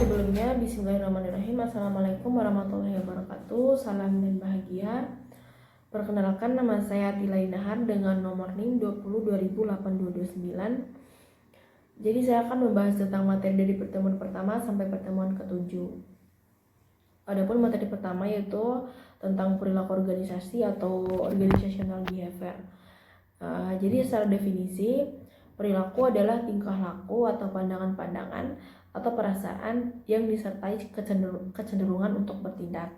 sebelumnya, bismillahirrahmanirrahim. Assalamualaikum warahmatullahi wabarakatuh. Salam dan bahagia. Perkenalkan, nama saya Tilai Nahar dengan nomor NIM 20 208229. Jadi saya akan membahas tentang materi dari pertemuan pertama sampai pertemuan ke-7. Adapun materi pertama yaitu tentang perilaku organisasi atau organizational behavior. Jadi secara definisi, perilaku adalah tingkah laku atau pandangan-pandangan atau perasaan yang disertai kecenderungan untuk bertindak.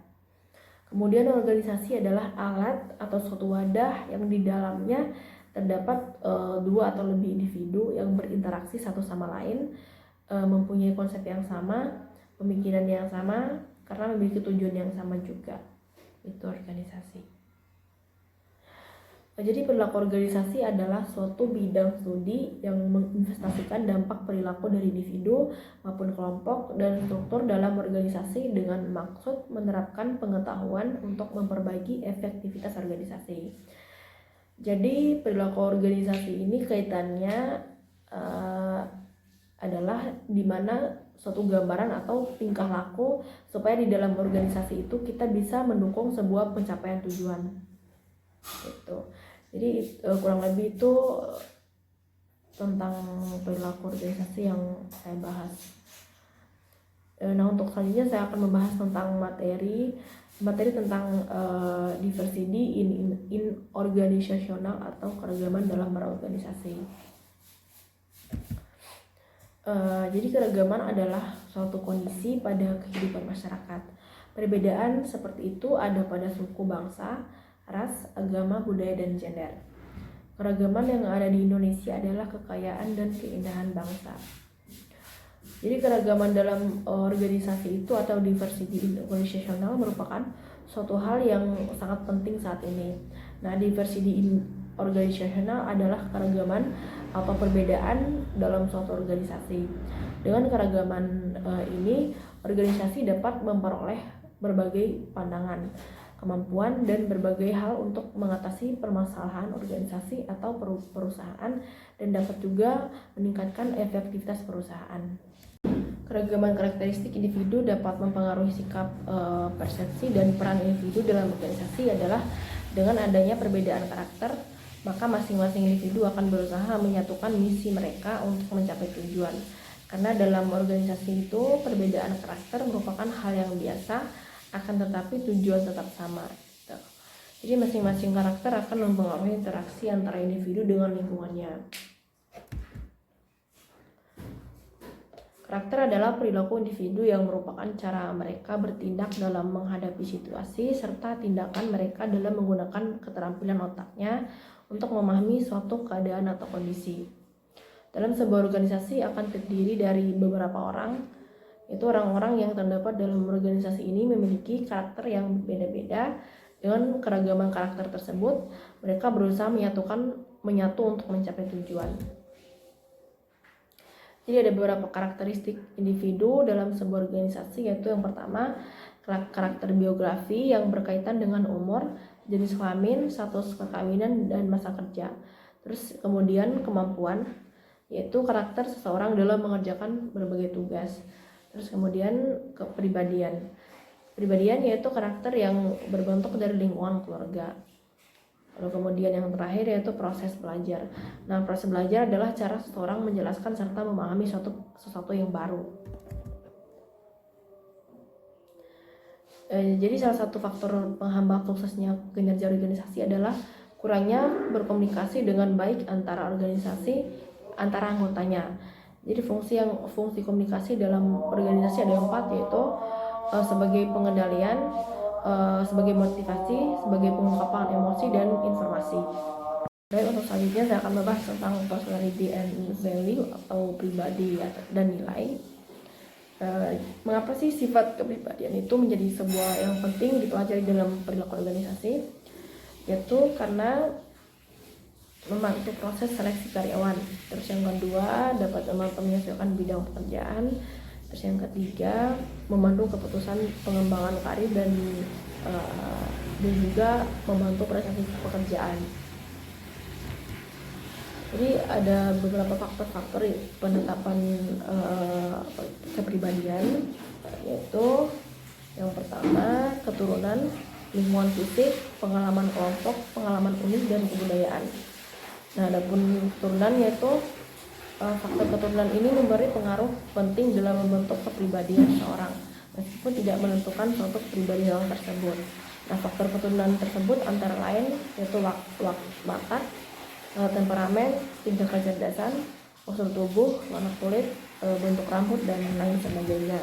Kemudian organisasi adalah alat atau suatu wadah yang di dalamnya terdapat dua atau lebih individu yang berinteraksi satu sama lain, mempunyai konsep yang sama, pemikiran yang sama, karena memiliki tujuan yang sama juga. Itu organisasi. Jadi perilaku organisasi adalah suatu bidang studi yang menginvestasikan dampak perilaku dari individu maupun kelompok dan struktur dalam organisasi dengan maksud menerapkan pengetahuan untuk memperbaiki efektivitas organisasi. Jadi perilaku organisasi ini kaitannya adalah di mana suatu gambaran atau tingkah laku supaya di dalam organisasi itu kita bisa mendukung sebuah pencapaian tujuan. Gitu. Jadi kurang lebih itu tentang perilaku organisasi yang saya bahas. Nah, untuk selanjutnya saya akan membahas tentang materi tentang diversity in organizational atau keragaman dalam berorganisasi. Jadi keragaman adalah suatu kondisi pada kehidupan masyarakat. Perbedaan seperti itu ada pada suku, bangsa, ras, agama, budaya, dan gender. Keragaman yang ada di Indonesia adalah kekayaan dan keindahan bangsa. Jadi keragaman dalam organisasi itu atau diversity organizational merupakan suatu hal yang sangat penting saat ini. Nah, diversity organizational adalah keragaman atau perbedaan dalam suatu organisasi. Dengan keragaman ini, organisasi dapat memperoleh berbagai pandangan, kemampuan, dan berbagai hal untuk mengatasi permasalahan organisasi atau perusahaan dan dapat juga meningkatkan efektivitas perusahaan. Keragaman karakteristik individu dapat mempengaruhi sikap, persepsi, dan peran individu dalam organisasi adalah dengan adanya perbedaan karakter, maka masing-masing individu akan berusaha menyatukan misi mereka untuk mencapai tujuan. Karena dalam organisasi itu perbedaan karakter merupakan hal yang biasa, akan tetapi tujuan tetap sama. Jadi masing-masing karakter akan mempengaruhi interaksi antara individu dengan lingkungannya. Karakter adalah perilaku individu yang merupakan cara mereka bertindak dalam menghadapi situasi serta tindakan mereka dalam menggunakan keterampilan otaknya untuk memahami suatu keadaan atau kondisi. Dalam sebuah organisasi akan terdiri dari beberapa orang. Itu orang-orang yang terdapat dalam organisasi ini memiliki karakter yang berbeda-beda. Dengan keragaman karakter tersebut, mereka berusaha menyatu untuk mencapai tujuan. Jadi ada beberapa karakteristik individu dalam sebuah organisasi, yaitu yang pertama, karakter biografi yang berkaitan dengan umur, jenis kelamin, status perkawinan, dan masa kerja. Terus kemudian kemampuan, yaitu karakter seseorang dalam mengerjakan berbagai tugas. Terus kemudian kepribadian. Pribadian yaitu karakter yang berbentuk dari lingkungan keluarga. Lalu kemudian yang terakhir yaitu proses belajar. Nah, proses belajar adalah cara seseorang menjelaskan serta memahami sesuatu yang baru. Jadi salah satu faktor penghambat suksesnya kinerja organisasi adalah kurangnya berkomunikasi dengan baik antara antara anggotanya. Jadi fungsi komunikasi dalam organisasi ada 4, yaitu sebagai pengendalian, sebagai motivasi, sebagai pengungkapan emosi, dan informasi. Baik, untuk selanjutnya saya akan membahas tentang personality and value atau pribadi dan nilai. Mengapa sih sifat kepribadian itu menjadi sebuah yang penting dipelajari dalam perilaku organisasi? Yaitu karena membantu proses seleksi karyawan. Terus yang kedua, dapat membantu menyesuaikan bidang pekerjaan. Terus yang ketiga, membantu keputusan pengembangan karir dan juga membantu prestasi pekerjaan. Jadi ada beberapa faktor-faktor penetapan kepribadian, yaitu yang pertama keturunan, lingkungan fisik, pengalaman kelompok, pengalaman unik, dan kebudayaan. Nah, adapun keturunan yaitu faktor keturunan ini memberi pengaruh penting dalam membentuk kepribadian seorang, meskipun tidak menentukan suatu kepribadian orang tersebut. Nah, faktor keturunan tersebut antara lain yaitu bakat, temperamen, tingkat kecerdasan, postur tubuh, warna kulit, bentuk rambut, dan lain sebagainya.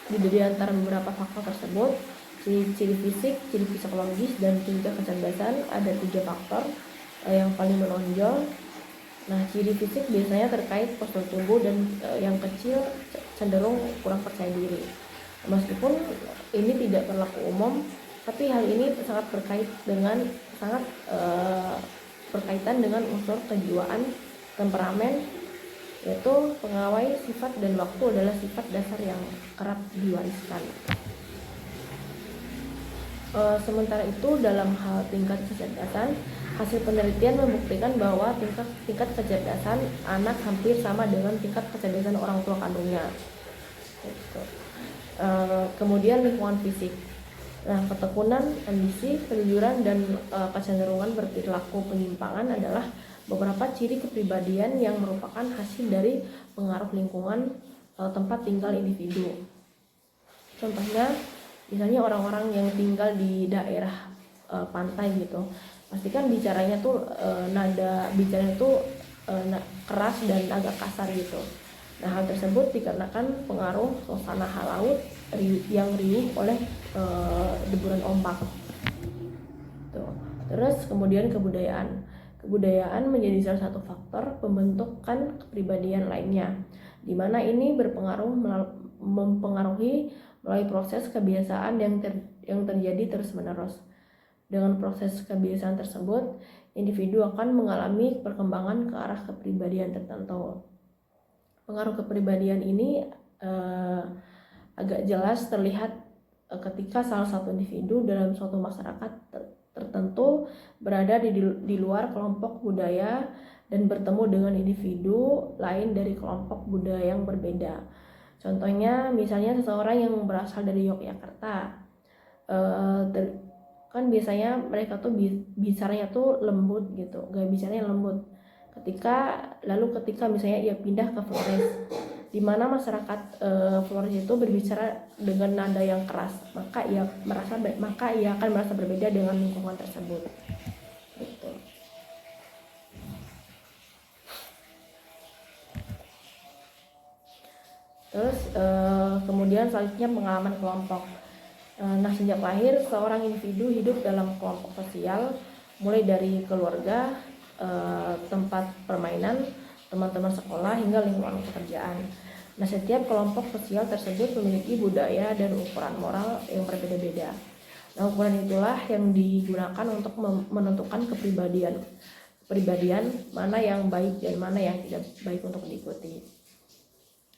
Di antara beberapa faktor tersebut, ciri fisik, ciri psikologis, dan tingkat kecerdasan ada 3 faktor yang paling menonjol. Nah, ciri fisik biasanya terkait postur tubuh dan yang kecil cenderung kurang percaya diri. Meskipun ini tidak berlaku umum, tapi hal ini sangat berkaitan dengan unsur kejiwaan, temperamen, yaitu pengawai sifat, dan waktu adalah sifat dasar yang kerap diwariskan. Sementara itu, dalam hal tingkat kecerdasan, hasil penelitian membuktikan bahwa tingkat kecerdasan anak hampir sama dengan tingkat kecerdasan orang tua kandungnya. Kemudian lingkungan fisik. Nah, ketekunan, ambisi, kejujuran, dan kecenderungan berperilaku penyimpangan adalah beberapa ciri kepribadian yang merupakan hasil dari pengaruh lingkungan tempat tinggal individu. Contohnya, misalnya orang-orang yang tinggal di daerah pantai gitu, pastikan bicaranya tuh nada bicaranya tuh keras dan agak kasar gitu. Nah, hal tersebut dikarenakan pengaruh suasana laut yang riuh oleh deburan ombak. Tuh. Terus kemudian kebudayaan. Kebudayaan menjadi salah satu faktor pembentukan kepribadian lainnya, di mana ini mempengaruhi melalui proses kebiasaan yang terjadi terus-menerus. Dengan proses kebiasaan tersebut, individu akan mengalami perkembangan ke arah kepribadian tertentu. Pengaruh kepribadian ini agak jelas terlihat ketika salah satu individu dalam suatu masyarakat tertentu berada di luar kelompok budaya dan bertemu dengan individu lain dari kelompok budaya yang berbeda. Contohnya, misalnya seseorang yang berasal dari Yogyakarta, kan biasanya mereka tuh bicaranya tuh lembut gitu, gaya bicaranya lembut. Ketika misalnya ia pindah ke Flores, di mana masyarakat Flores itu berbicara dengan nada yang keras, maka ia akan merasa berbeda dengan lingkungan tersebut. Gitu. Terus kemudian selanjutnya pengalaman kelompok. Nah, sejak lahir seorang individu hidup dalam kelompok sosial, mulai dari keluarga, tempat permainan, teman-teman sekolah, hingga lingkungan pekerjaan. Nah, setiap kelompok sosial tersebut memiliki budaya dan ukuran moral yang berbeda-beda. Nah, ukuran itulah yang digunakan untuk menentukan kepribadian mana yang baik dan mana yang tidak baik untuk diikuti.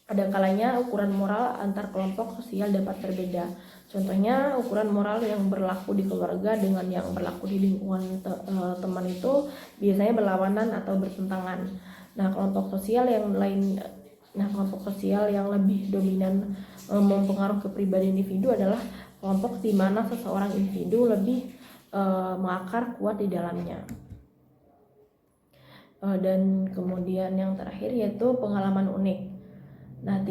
Ada kalanya ukuran moral antar kelompok sosial dapat berbeda. Contohnya, ukuran moral yang berlaku di keluarga dengan yang berlaku di lingkungan teman itu biasanya berlawanan atau bertentangan. Nah, kelompok sosial yang lebih dominan mempengaruhi kepribadian individu adalah kelompok di mana seseorang individu lebih mengakar kuat di dalamnya. Dan kemudian yang terakhir yaitu pengalaman unik. Nah,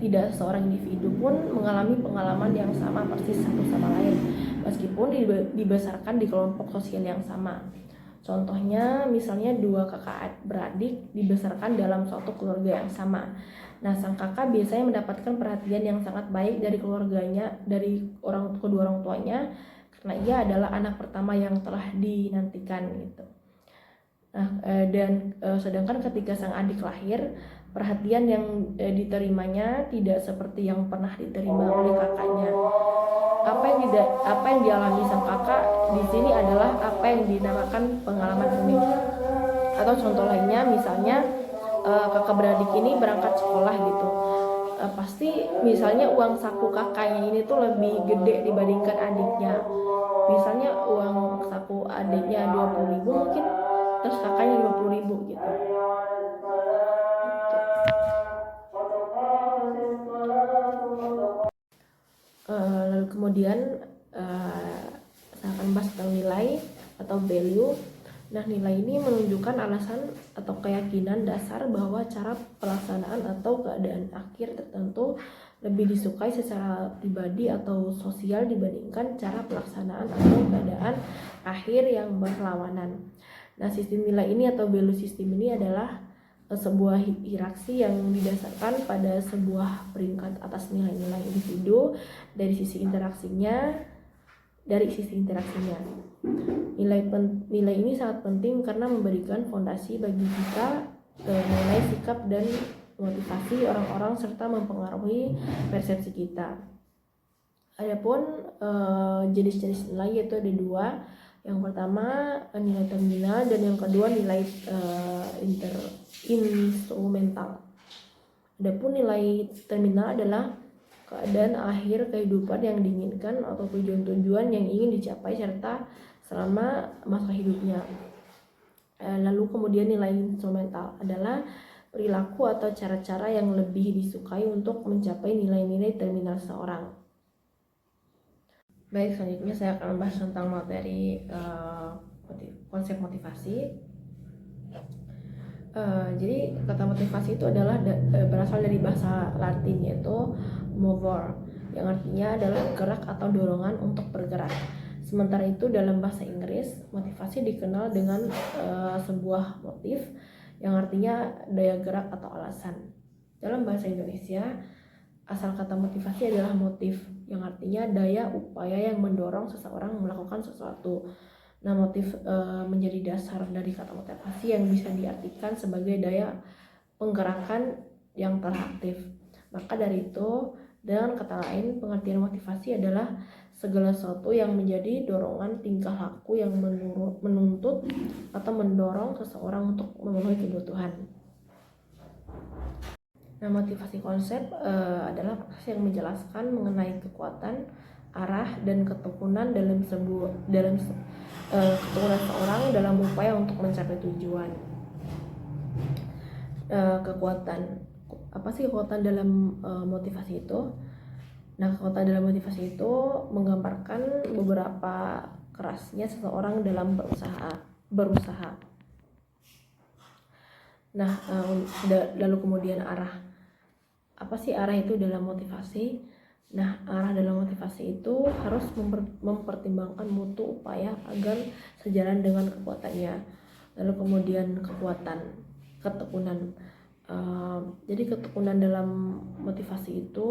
tidak seorang individu pun mengalami pengalaman yang sama persis satu sama lain, meskipun dibesarkan di kelompok sosial yang sama. Contohnya, misalnya 2 kakak beradik dibesarkan dalam suatu keluarga yang sama. Nah, sang kakak biasanya mendapatkan perhatian yang sangat baik dari keluarganya, dari kedua orang tuanya, karena ia adalah anak pertama yang telah dinantikan gitu. Nah, sedangkan ketika sang adik lahir, perhatian yang diterimanya tidak seperti yang pernah diterima oleh kakaknya. Apa yang dialami sang kakak di sini adalah apa yang dinamakan pengalaman unik. Atau contoh lainnya, misalnya kakak beradik ini berangkat sekolah gitu. pasti misalnya uang saku kakaknya ini tuh lebih gede dibandingkan adiknya. Misalnya uang saku adiknya 20.000 mungkin, terus kakaknya 50.000 gitu. Lalu kemudian saya akan bahas tentang nilai atau value. Nah, nilai ini menunjukkan alasan atau keyakinan dasar bahwa cara pelaksanaan atau keadaan akhir tertentu lebih disukai secara pribadi atau sosial dibandingkan cara pelaksanaan atau keadaan akhir yang berlawanan. Nah, sistem nilai ini atau value system ini adalah sebuah hierarki yang didasarkan pada sebuah peringkat atas nilai-nilai individu dari sisi interaksinya. Nilai ini sangat penting karena memberikan fondasi bagi kita menilai sikap dan motivasi orang-orang serta mempengaruhi persepsi kita. Adapun jenis-jenis nilai yaitu ada dua. Yang pertama nilai terminal dan yang kedua nilai instrumental. Adapun nilai terminal adalah keadaan akhir kehidupan yang diinginkan atau tujuan-tujuan yang ingin dicapai serta selama masa hidupnya. Lalu kemudian nilai instrumental adalah perilaku atau cara-cara yang lebih disukai untuk mencapai nilai-nilai terminal seseorang. Baik, selanjutnya saya akan membahas tentang materi konsep motivasi. Jadi kata motivasi itu adalah berasal dari bahasa Latin yaitu mover, yang artinya adalah gerak atau dorongan untuk bergerak. Sementara itu dalam bahasa Inggris, motivasi dikenal dengan sebuah motif yang artinya daya gerak atau alasan. Dalam bahasa Indonesia, asal kata motivasi adalah motif, yang artinya daya upaya yang mendorong seseorang melakukan sesuatu. Nah, motif menjadi dasar dari kata motivasi yang bisa diartikan sebagai daya penggerakan yang teraktif. Maka dari itu, dengan kata lain, pengertian motivasi adalah segala sesuatu yang menjadi dorongan tingkah laku yang menuntut atau mendorong seseorang untuk memenuhi kebutuhan. Nah, motivasi konsep adalah proses yang menjelaskan mengenai kekuatan, arah, dan ketekunan ketekunan seorang dalam upaya untuk mencapai tujuan. Kekuatan, apa sih kekuatan dalam motivasi itu? Nah, kekuatan dalam motivasi itu menggambarkan beberapa kerasnya seseorang dalam berusaha. Nah, lalu kemudian arah. Apa sih arah itu dalam motivasi? Nah, arah dalam motivasi itu harus mempertimbangkan mutu upaya agar sejalan dengan kekuatannya. Lalu kemudian ketekunan. Jadi ketekunan dalam motivasi itu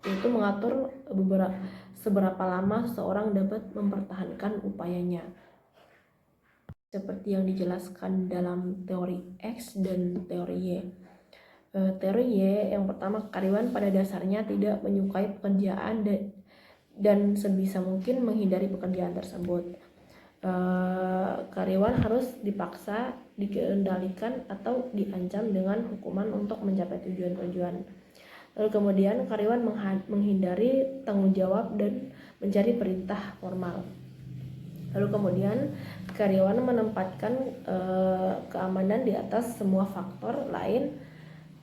mengatur seberapa lama seseorang dapat mempertahankan upayanya. Seperti yang dijelaskan dalam teori X dan teori Y. Teori Y yang pertama, karyawan pada dasarnya tidak menyukai pekerjaan dan sebisa mungkin menghindari pekerjaan tersebut. Karyawan harus dipaksa, dikendalikan atau diancam dengan hukuman untuk mencapai tujuan-tujuan. Lalu kemudian karyawan menghindari tanggung jawab dan mencari perintah formal. Lalu kemudian karyawan menempatkan keamanan di atas semua faktor lain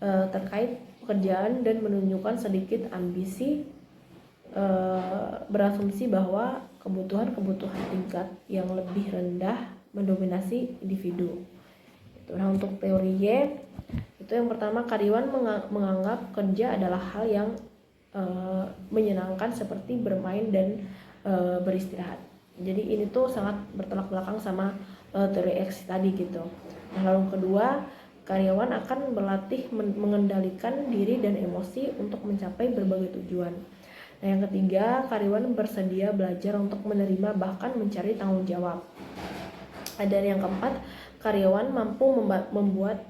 terkait pekerjaan dan menunjukkan sedikit ambisi, berasumsi bahwa kebutuhan tingkat yang lebih rendah mendominasi individu. Nah, untuk teori Y itu yang pertama, karyawan menganggap kerja adalah hal yang menyenangkan seperti bermain dan beristirahat. Jadi ini tuh sangat bertolak belakang sama teori X tadi gitu. Nah, lalu kedua, karyawan akan berlatih mengendalikan diri dan emosi untuk mencapai berbagai tujuan. Nah, yang ketiga, karyawan bersedia belajar untuk menerima bahkan mencari tanggung jawab. Dan yang keempat, karyawan mampu membuat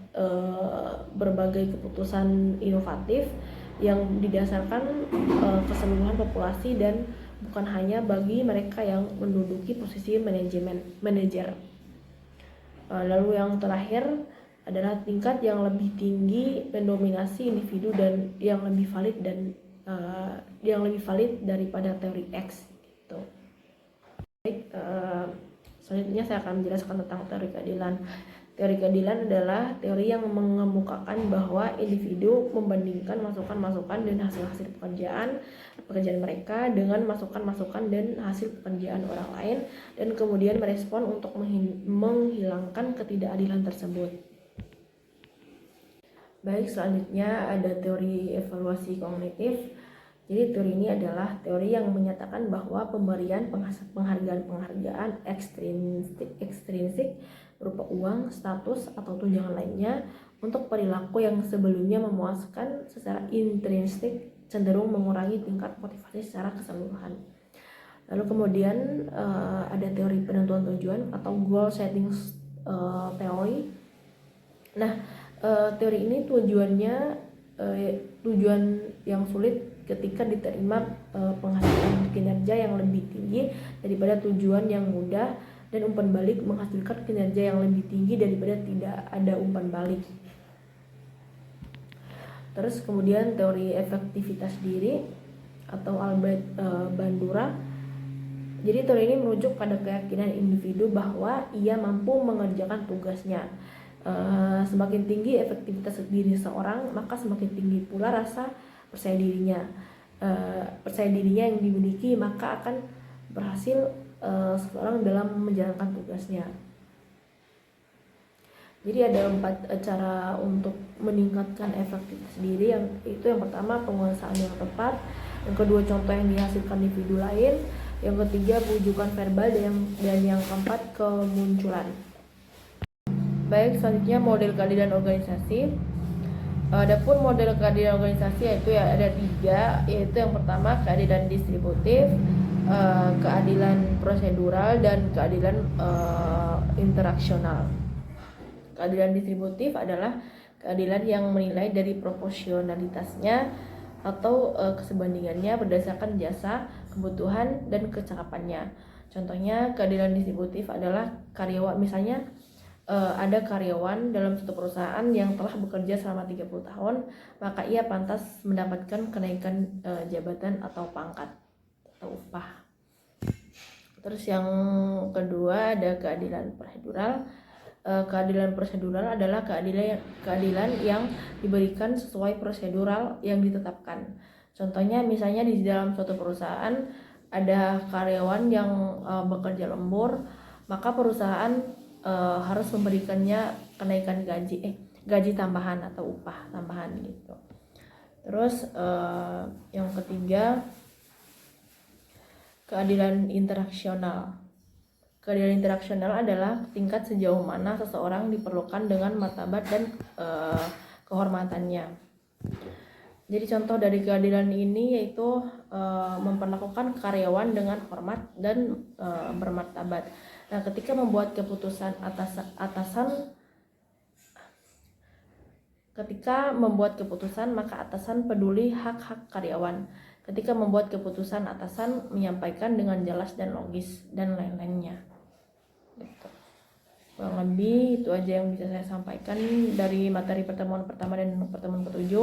berbagai keputusan inovatif yang didasarkan keseluruhan populasi dan bukan hanya bagi mereka yang menduduki posisi manajer. Lalu yang terakhir, adalah tingkat yang lebih tinggi mendominasi individu dan yang lebih valid daripada teori X gitu. Baik, selanjutnya saya akan menjelaskan tentang teori keadilan. Teori keadilan adalah teori yang mengemukakan bahwa individu membandingkan masukan-masukan dan hasil-hasil pekerjaan mereka dengan masukan-masukan dan hasil pekerjaan orang lain, dan kemudian merespon untuk menghilangkan ketidakadilan tersebut. Baik, selanjutnya ada teori evaluasi kognitif. Jadi teori ini adalah teori yang menyatakan bahwa pemberian penghargaan ekstrinsik berupa uang, status, atau tunjangan lainnya untuk perilaku yang sebelumnya memuaskan secara intrinsik cenderung mengurangi tingkat motivasi secara keseluruhan. Lalu kemudian ada teori penentuan tujuan atau goal setting theory. Nah, teori ini tujuan yang sulit ketika diterima penghasilan kinerja yang lebih tinggi daripada tujuan yang mudah, dan umpan balik menghasilkan kinerja yang lebih tinggi daripada tidak ada umpan balik. Terus kemudian teori efektivitas diri atau Albert Bandura. Jadi teori ini merujuk pada keyakinan individu bahwa ia mampu mengerjakan tugasnya. Semakin tinggi efektivitas diri seorang, maka semakin tinggi pula rasa percaya dirinya. Percaya dirinya yang dimiliki maka akan berhasil seseorang dalam menjalankan tugasnya. Jadi ada 4 cara untuk meningkatkan efektivitas diri. Yang pertama, penguasaan yang tepat. Yang kedua, contoh yang dihasilkan individu lain. Yang ketiga, bujukan verbal, dan yang keempat, kemunculan. Baik, selanjutnya model keadilan organisasi. Adapun model keadilan organisasi ada 3, yaitu yang pertama keadilan distributif, keadilan prosedural, dan keadilan interaksional. Keadilan distributif adalah keadilan yang menilai dari proporsionalitasnya atau kesebandingannya berdasarkan jasa, kebutuhan, dan kecakapannya. Contohnya keadilan distributif adalah karyawan, misalnya ada karyawan dalam suatu perusahaan yang telah bekerja selama 30 tahun, maka ia pantas mendapatkan kenaikan jabatan atau pangkat atau upah. Terus yang kedua ada keadilan prosedural. Keadilan prosedural adalah keadilan yang diberikan sesuai prosedural yang ditetapkan. Contohnya misalnya di dalam suatu perusahaan ada karyawan yang bekerja lembur, maka perusahaan harus memberikannya kenaikan gaji tambahan atau upah tambahan gitu. Terus yang ketiga keadilan interaksional. Keadilan interaksional adalah tingkat sejauh mana seseorang diperlukan dengan martabat dan kehormatannya. Jadi contoh dari keadilan ini yaitu memperlakukan karyawan dengan hormat dan bermartabat. Nah, ketika membuat keputusan maka atasan peduli hak-hak karyawan. Ketika membuat keputusan, atasan menyampaikan dengan jelas dan logis dan lain-lainnya. Gitu. Kurang lebih itu aja yang bisa saya sampaikan dari materi pertemuan pertama dan pertemuan ke-7.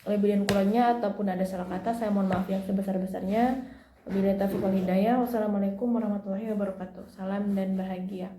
Lebih dan kurangnya ataupun ada salah kata, saya mohon maaf yang sebesar-besarnya. Wabillahi taufiq wal hidayah. Wassalamualaikum warahmatullahi wabarakatuh. Salam dan bahagia.